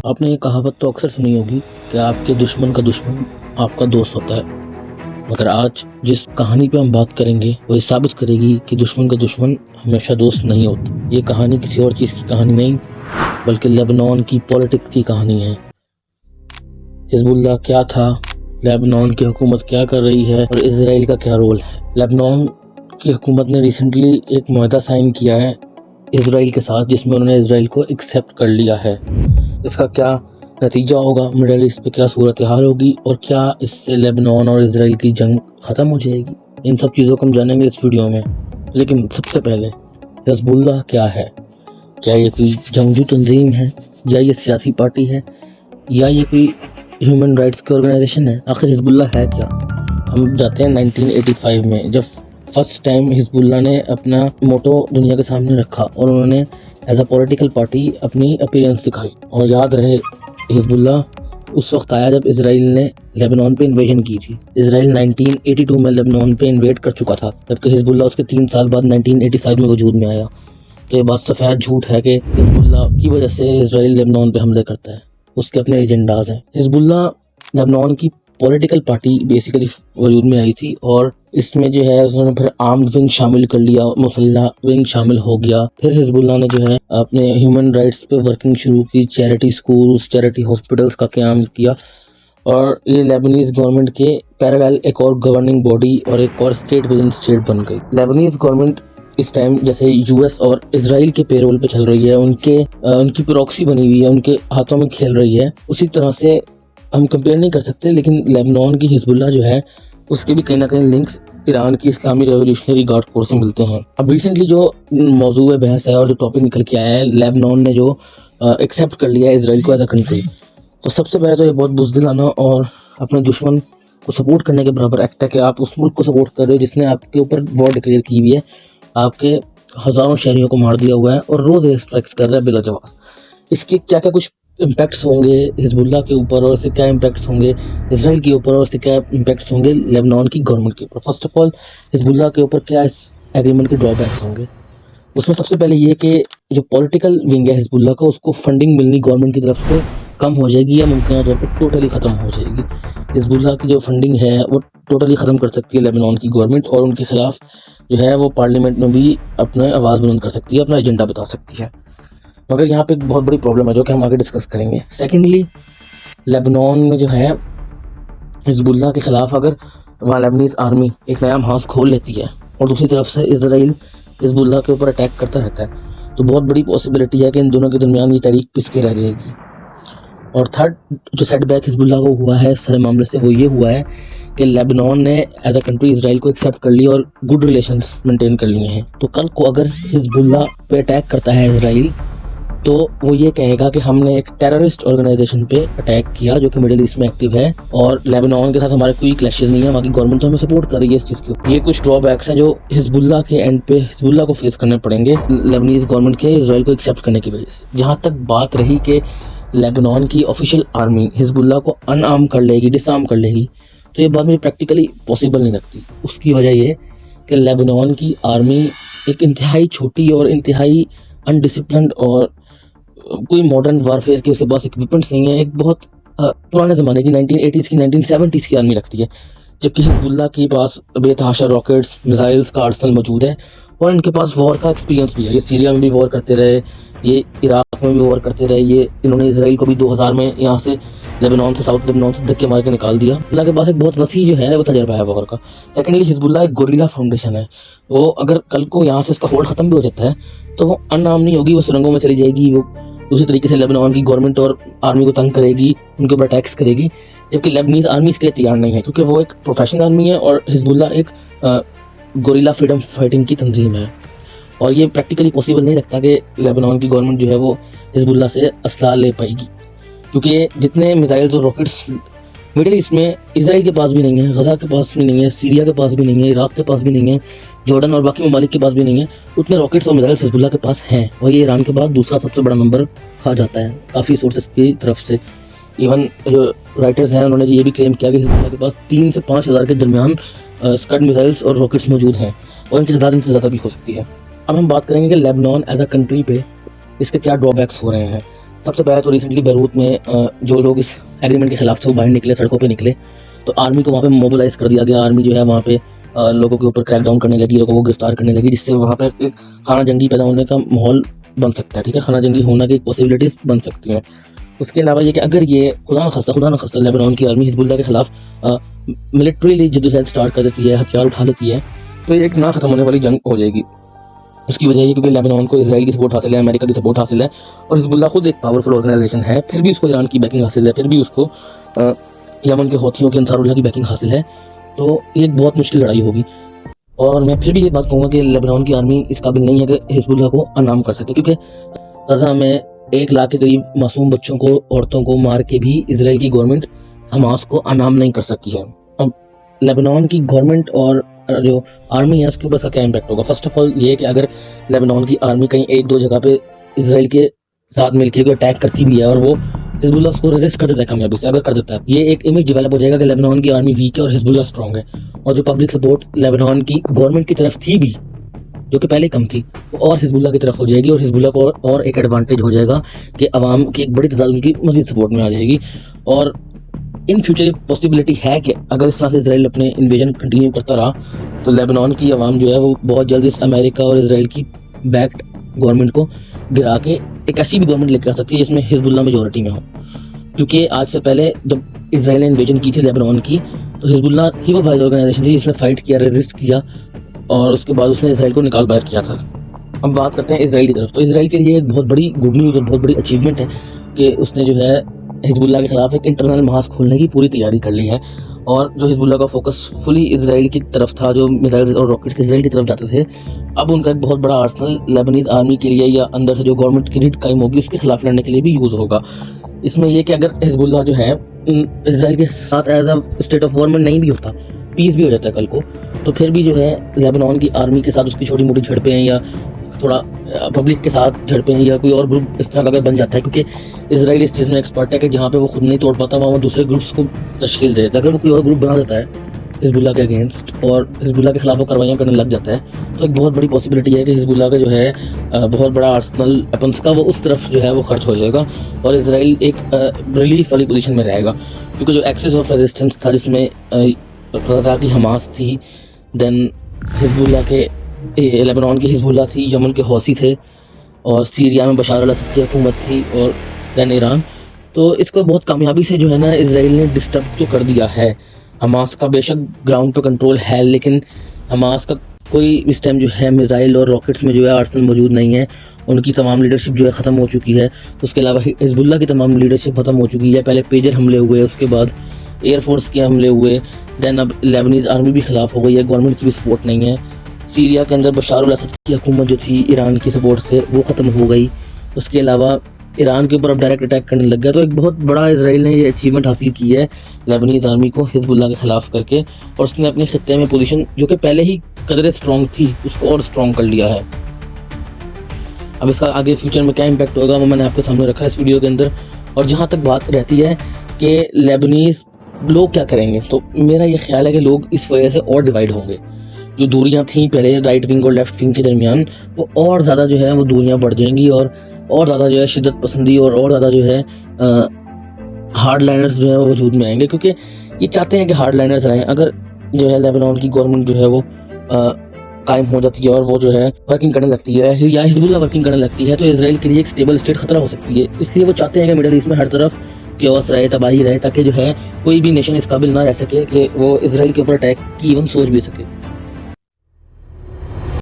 आपने ये कहावत तो अक्सर सुनी होगी कि आपके दुश्मन का दुश्मन आपका दोस्त होता है। मगर आज जिस कहानी पे हम बात करेंगे वो ये साबित करेगी कि दुश्मन का दुश्मन हमेशा दोस्त नहीं होता। ये कहानी किसी और चीज़ की कहानी नहीं बल्कि लेबनान की पॉलिटिक्स की कहानी है। हिजबुल्लाह क्या था, लेबनान की हुकूमत क्या कर रही है और इसराइल का क्या रोल है। लेबनान की हुकूमत ने रिसेंटली एक मुआहदा साइन किया है इसराइल के साथ, जिसमें उन्होंने इसराइल को एक्सेप्ट कर लिया है। इसका क्या नतीजा होगा, मिडल ईस्ट पे क्या सूरत हाल होगी और क्या इससे लेबनान और इसराइल की जंग ख़त्म हो जाएगी, इन सब चीज़ों को हम जानेंगे इस वीडियो में। लेकिन सबसे पहले हिजबुल्लाह क्या है? क्या ये कोई जंगजू तंजीम है, या ये सियासी पार्टी है, या ये कोई ह्यूमन राइट्स की ऑर्गेनाइजेशन है? आखिर हिजबुल्लाह है क्या? हम जाते हैं 1985 में, जब फर्स्ट टाइम हिजबुल्लाह ने अपना मोटो दुनिया के सामने रखा और उन्होंने एज अ पॉलिटिकल पार्टी अपनी अपीयरेंस दिखाई। और याद रहे, हिजबुल्लाह उस वक्त आया जब इसराइल ने लेबनान पे इन्वेजन की थी। इसराइल 1982 में लेबनान पे इन्वेड कर चुका था, जबकि हिजबुल्लाह उसके 3 साल बाद 1985 में वजूद में आया। तो ये बात सफ़ेद झूठ है कि हिजबुल्लाह की वजह से इसराइल लेबनान पे हमले करता है। उसके अपने एजेंडाज हैं। हिजबुल्लाह लेबनान की पॉलिटिकल पार्टी बेसिकली वजूद में आई थी और इसमें जो है उसने फिर आर्म्ड विंग शामिल कर लिया, मुसल्लह विंग शामिल हो गया। फिर हिजबुल्लाह ने जो है अपने ह्यूमन राइट्स पे वर्किंग शुरू की, चैरिटी स्कूल्स, चैरिटी हॉस्पिटल्स का क़याम किया और ये लेबनीज़ गवर्नमेंट के पैरेलल एक और गवर्निंग बॉडी और एक और स्टेट विद इन स्टेट बन गई। लेबनीज़ गवर्नमेंट इस टाइम जैसे यूएस और इसराइल के पेरोल पे चल रही है, उनकी प्रॉक्सी बनी हुई है, उनके हाथों में खेल रही है, उसी तरह से हम कंपेयर नहीं कर सकते। लेकिन लेबनान की हिजबुल्लाह जो है उसके भी कहीं ना कहीं लिंक्स ईरान की इस्लामी रेवोल्यूशनरी गार्ड कोर से मिलते हैं। अब रिसेंटली जो मौजू बहस है और जो टॉपिक निकल के आया है, लेबनान ने जो एक्सेप्ट कर लिया है इसराइल को एज अ कंट्री, तो सबसे पहले तो ये बहुत बुज़दिलाना और अपने दुश्मन को सपोर्ट करने के बराबर एक्ट है कि आप उस मुल्क को सपोर्ट कर रहे हो जिसने आपके ऊपर वॉर डिक्लेयर की हुई है, आपके हज़ारों शहरियों को मार दिया हुआ है और रोज़ एयर स्ट्राइक्स कर रहा है बिला जवाब। इसके क्या क्या कुछ इम्पैक्ट्स होंगे हिजबुल्लाह के ऊपर और इससे क्या इम्पैक्ट्स होंगे इसराइल के ऊपर और इससे क्या इम्पैक्ट्स होंगे लेबनान की गवर्नमेंट के ऊपर। फर्स्ट ऑफ ऑल, हिजबुल्लाह के ऊपर क्या इस एग्रीमेंट के ड्रॉबैक्स होंगे? उसमें सबसे पहले ये कि जो पॉलिटिकल विंग है हिजबुल्लाह का, उसको फंडिंग मिलनी गवर्नमेंट की तरफ से कम हो जाएगी या मुमकिन तौर पर टोटली ख़त्म हो जाएगी। हिजबुल्लाह की जो फंडिंग है वो टोटली ख़त्म कर सकती है लेबनान की गवर्नमेंट, और उनके खिलाफ जो है वो पार्लियामेंट में भी अपने आवाज़ बुलंद कर सकती है, अपना एजेंडा बता सकती है। मगर यहाँ पे एक बहुत बड़ी प्रॉब्लम है जो कि हम आगे डिस्कस करेंगे। सेकेंडली, लेबनान में जो है हिजबुल्लाह के ख़िलाफ़ अगर वहाँ लेबनीज़ आर्मी एक नया महाज खोल लेती है और दूसरी तरफ से इसराइल हिजबुल्लाह के ऊपर अटैक करता रहता है, तो बहुत बड़ी पॉसिबिलिटी है कि इन दोनों के दरमियान ये तारीख पिसके रह जाएगी। और थर्ड जो सेटबैक हिजबुल्लाह को हुआ है सारे मामले से, वो ये हुआ है कि लेबनान ने एज अ कंट्री इसराइल को एक्सेप्ट कर लिया और गुड रिलेशंस मेंटेन कर लिए हैं। तो कल को अगर हिजबुल्लाह पे अटैक करता है इसराइल, तो वो ये कहेगा कि हमने एक टेररिस्ट ऑर्गेनाइजेशन पे अटैक किया जो कि मिडिल ईस्ट में एक्टिव है और लेबनान के साथ हमारे कोई क्लैशेस नहीं है, वहाँ की गवर्नमेंट तो हमें सपोर्ट कर रही है इस चीज़ की। ये कुछ ड्रॉबैक्स हैं जो हिजबुल्लाह के एंड पे हिजबुल्लाह को फेस करने पड़ेंगे लेबनीज़ गवर्नमेंट के इसराइल को एक्सेप्ट करने की वजह से। जहाँ तक बात रही कि लेबनान की ऑफिशियल आर्मी हिजबुल्लाह को अनआर्म कर लेगी, डिसआर्म कर लेगी, तो ये बात मुझे प्रैक्टिकली पॉसिबल नहीं लगती। उसकी वजह ये कि लेबनान की आर्मी एक इंतहाई छोटी और इंतहाई अनडिसिप्लिन्ड और कोई मॉडर्न वारफेयर की उसके पास इक्विपमेंट्स नहीं है, एक बहुत पुराने ज़माने की 1980s की 1970s की आर्मी लगती है। जबकि हिजबुल्लाह के पास बेतहाशा रॉकेट्स, मिसाइल्स का आर्सेनल मौजूद है और इनके पास वॉर का एक्सपीरियंस भी है। ये सीरिया में भी वॉर करते रहे, ये इराक में भी वॉर करते रहे, ये इन्होंने इसराइल को भी 2000 में यहाँ से लेबनान से, साउथ लेबनान से धक्के मार के निकाल दिया। हिजबुल्लाह के पास एक बहुत वसी जो है वो तजर्बा है वॉर का। सेकेंडली, हिजबुल्लाह एक गोरिल्ला फाउंडेशन है। वो अगर कल को यहाँ से उसका होल्ड ख़त्म भी हो जाता है तो वो अनआर्म नहीं होगी, वो सुरंगों में चली जाएगी, वो दूसरी तरीके से लेबनान की गवर्नमेंट और आर्मी को तंग करेगी, उनके ऊपर अटैक्स करेगी। जबकि लेबनीज़ आर्मी इसके लिए तैयार नहीं है क्योंकि वो एक प्रोफेशनल आर्मी है और हिजबुल्लाह एक गोरिल्ला फ्रीडम फाइटिंग की तंजीम है। और ये प्रैक्टिकली पॉसिबल नहीं लगता कि लेबनान की गवर्नमेंट जो है वो हिजबुल्लाह से असला ले पाएगी, क्योंकि जितने मिसाइल्स और रॉकेट्स मिडिल ईस्ट में इसराइल के पास भी नहीं है, गजा के पास भी नहीं है, सीरिया के पास भी नहीं है, इराक के पास भी नहीं है, जॉर्डन और बाकी ममालिक के पास भी नहीं है, उतने रॉकेट्स और मिसाइल्स हिजबुल्लाह के पास हैं। और ये ईरान के बाद दूसरा सबसे बड़ा नंबर कहा जाता है काफ़ी सोर्सेस की तरफ से। इवन जो राइटर्स हैं उन्होंने ये भी क्लेम किया कि हिजबुल्लाह के पास 3 से 5 हज़ार के दरमियान स्कड मिसाइल्स और रॉकेट्स मौजूद हैं और इनकी तादाद इनसे ज़्यादा भी हो सकती है। अब हम बात करेंगे कि लेबनान एज अ कंट्री पे इसके क्या ड्रॉबैक्स हो रहे हैं। सबसे पहले तो रिसेंटली बैरूत में जो लोग इस एग्रीमेंट के खिलाफ थे वो बाहर निकले, सड़कों पे निकले, तो आर्मी को वहाँ पे मोबिलाइज कर दिया गया। आर्मी जो है वहाँ पे लोगों के ऊपर क्रैकडाउन करने लगी, लोगों को गिरफ्तार करने लगी, जिससे वहाँ पे एक खाना जंगी पैदा होने का माहौल बन सकता है। ठीक है, खाना जंगी होने की पॉसिबिलिटीज़ बन सकती हैं। उसके अलावा ये कि अगर ये खुदा न खास्ता लेबनान की आर्मी हिजबुल्लाह के खिलाफ मिलिट्रीली जद्दोजहद स्टार्ट कर देती है, हथियार उठा लेती है, तो ये एक ना ख़त्म होने वाली जंग हो जाएगी। उसकी वजह ये क्योंकि लेबनान को इजराइल की सपोर्ट हासिल है, अमेरिका की सपोर्ट हासिल है, और हिजबुल्लाह खुद एक पावरफुल ऑर्गेनाइजेशन है, फिर भी उसको ईरान की बैकिंग हासिल है, फिर भी उसको यमन के हौथियों के अंसारुल्लाह की बैकिंग हासिल है। तो ये एक बहुत मुश्किल लड़ाई होगी। और मैं फिर भी ये बात कहूँगा कि लेबनान की आर्मी इस काबिल नहीं है कि हिजबुल्लाह को अनाम कर सके, क्योंकि गज़ा में 1 लाख के करीब मासूम बच्चों को, औरतों को मार के भी इसराइल की गवर्नमेंट हमास को अनाम नहीं कर सकी है। अब लेबनान की गवर्नमेंट और जो आर्मी है उसके ऊपर इसका क्या इम्पैक्ट होगा? फर्स्ट ऑफ ऑल ये कि अगर लेबनान की आर्मी कहीं 1-2 जगह पे इसराइल के साथ मिलकर अटैक करती भी है और वो हिजबुल्लाह उसको रेजिस्ट कर देता है कामयाबी से, अगर कर देता है, ये एक इमेज डेवलप हो जाएगा कि लेबनान की आर्मी वीक है और हिजबुल्लाह स्ट्रॉन्ग है। और जो पब्लिक सपोर्ट लेबनान की गवर्नमेंट की तरफ थी भी, जो कि पहले कम थी, वो और हिजबुल्लाह की तरफ हो जाएगी, और हिजबुल्लाह को और एक एडवांटेज हो जाएगा कि अवाम की एक बड़ी तादाद उनकी मज़ीद सपोर्ट में आ जाएगी। और इन फ्यूचर पॉसिबिलिटी है कि अगर इस तरह से इसराइल अपने इन्वेजन कंटिन्यू करता रहा तो लेबनान की आवाम जो है वो बहुत जल्द इस अमेरिका और इसराइल की बैक्ड गवर्नमेंट को गिरा के एक ऐसी भी गवर्नमेंट लेकर आ सकती है जिसमें हिजबुल्लाह मेजॉरिटी में हो। क्योंकि आज से पहले जब इसराइल ने इन्वेजन की थी लेबनान की, तो हिजबुल्लाह ही वो वाइड ऑर्गेनाइजेशन थी जिसने फाइट किया, रेजिस्ट किया, और उसके बाद उसने इसराइल को निकाल बाहर किया था। अब बात करते हैं इसराइल की तरफ। तो इसराइल के लिए एक बहुत बड़ी गुड न्यूज़ और बहुत बड़ी अचीवमेंट है कि उसने जो है हिजबुल्लाह के खिलाफ एक इंटरनल महाज खोलने की पूरी तैयारी कर ली है। और जो हिजबुल्लाह का फोकस फुली इसराइल की तरफ था, जो मिसाइल्स और रॉकेट्स इसराइल की तरफ जाते थे, अब उनका एक बहुत बड़ा आर्सनल लेबनीज आर्मी के लिए या अंदर से जो गवर्नमेंट की रीड कायम होगी उसके खिलाफ लड़ने के लिए भी यूज़ होगा। इसमें यह कि अगर हिजबुल्लाह जो है इसराइल के साथ as a state of war में नहीं भी होता, पीस भी हो जाता है कल को, तो फिर भी जो है लेबनान की आर्मी के साथ उसकी छोटी मोटी झड़पें हैं या थोड़ा पब्लिक के साथ झड़पें हैं या कोई और ग्रुप इस तरह का अगर बन जाता है, क्योंकि इसराइल इस चीज़ में एक्सपर्ट है कि जहाँ पे वो खुद नहीं तोड़ पाता वहाँ वो दूसरे ग्रुप्स को तश्कील दे देता है। अगर वो कोई और ग्रुप बना देता है हिजबुल्लाह के अगेंस्ट और हिजबुल्लाह के खिलाफ वो कार्रवाइयाँ करने लग जाता है, तो एक बहुत बड़ी पॉसिबिलिटी है कि हिजबुल्लाह का जो है बहुत बड़ा आर्सनल वेपन्स का वो उस तरफ जो है वो खर्च हो जाएगा और इसराइल एक रिलीफ वाली पोजीशन में रहेगा। क्योंकि जो एक्सेस ऑफ रेजिस्टेंस था जिसमें गज़ा की हमास थी, देन हिजबुल्लाह के लेबनान की हिजबुल्लाह थी, यमन के हौसी थे, और सीरिया में बशार अल असद की हुकूमत थी, और दैन ईरान, तो इसको बहुत कामयाबी से जो है ना इसराइल ने डिस्टर्ब तो कर दिया है। हमास का बेशक ग्राउंड पर कंट्रोल है, लेकिन हमास का कोई इस टाइम जो है मिसाइल और रॉकेट्स में जो है आर्सनल मौजूद नहीं है। उनकी तमाम लीडरशिप जो है ख़त्म हो चुकी है। उसके अलावा हिजबुल्लाह की तमाम लीडरशिप ख़त्म हो चुकी है। पहले पेजर हमले हुए, उसके बाद एयरफोर्स के हमले हुए, दैन अब लेबनीज़ आर्मी भी ख़िलाफ़ हो गई है, गवर्नमेंट की भी सपोर्ट नहीं है। सीरिया के अंदर बशार अल असद की हुकूमत जो थी ईरान की सपोर्ट से वो ख़त्म हो गई। उसके अलावा ईरान के ऊपर अब डायरेक्ट अटैक करने लग गया। तो एक बहुत बड़ा इसराइल ने ये अचीवमेंट हासिल की है लेबनीज़ आर्मी को हिजबुल्लाह के ख़िलाफ़ करके, और उसने अपने खित्ते में पोजीशन जो कि पहले ही कदरे स्ट्रॉन्ग थी उसको और स्ट्रॉन्ग कर लिया है। अब इसका आगे फ्यूचर में क्या इम्पैक्ट होगा वो मैंने आपके सामने रखा है इस वीडियो के अंदर। और जहाँ तक बात रहती है कि लेबनीज़ लोग क्या करेंगे, तो मेरा ये ख्याल है कि लोग इस वजह से और डिवाइड होंगे। जो दूरियां थी पहले राइट विंग और लेफ्ट विंग के दरमियान, वो और ज़्यादा जो है वो दूरियां बढ़ जाएंगी, और ज़्यादा जो है शिद्दत पसंदी और ज़्यादा जो है हार्ड लाइनर्स जो है वो वजूद में आएंगे, क्योंकि ये चाहते हैं कि हार्ड लाइनर्स रहें। अगर जो है लेबनान की गवर्नमेंट जो है वो कायम हो जाती है और वो जो है वर्किंग करने लगती है या हिजबुल्लाह वर्किंग करने लगती है, तो इसराइल के लिए एक स्टेबल स्टेट खतरा हो सकती है। इसलिए वो चाहते हैं कि मिडल ईस्ट में हर तरफ क्योस रहे, तबाही रहे, ताकि जो है कोई भी नेशन इस काबिल ना रह सके कि वो इसराइल के ऊपर अटैक की इवन सोच भी सके।